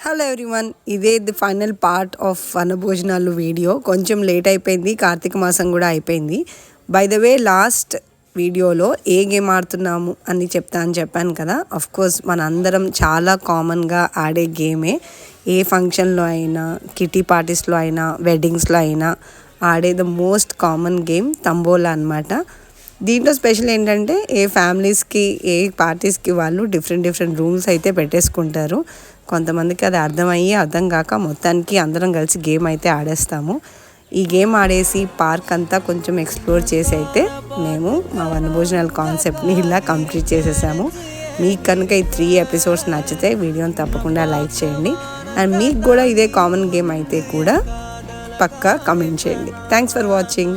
Hello everyone, ఇదే the final part of వనభోజనాలు video. కొంచెం లేట్ అయిపోయింది, కార్తీక మాసం కూడా అయిపోయింది. బై ద వే, లాస్ట్ వీడియోలో ఏ గేమ్ ఆడుతున్నాము అని చెప్పాను కదా. అఫ్ కోర్స్ మన అందరం చాలా కామన్గా ఆడే గేమే. ఏ ఫంక్షన్లో అయినా, కిటీ పార్టీస్లో అయినా, వెడ్డింగ్స్లో అయినా ఆడే the most common game tambola అనమాట. దీంట్లో స్పెషల్ ఏంటంటే ఏ ఫ్యామిలీస్కి ఏ పార్టీస్కి వాళ్ళు డిఫరెంట్ రూల్స్ అయితే పెట్టేసుకుంటారు. కొంతమందికి అది అర్థం కాక మొత్తానికి అందరం కలిసి గేమ్ అయితే ఆడేస్తాము. ఈ గేమ్ ఆడేసి పార్క్ అంతా కొంచెం ఎక్స్ప్లోర్ చేసి అయితే మేము మా వనభోజనాల కాన్సెప్ట్ని ఇలా కంప్లీట్ చేసేసాము. మీకు కనుక ఈ 3 ఎపిసోడ్స్ నచ్చితే వీడియోని తప్పకుండా లైక్ చేయండి. అండ్ మీకు కూడా ఇదే కామన్ గేమ్ అయితే కూడా పక్కా కమెంట్ చేయండి. Thanks for watching.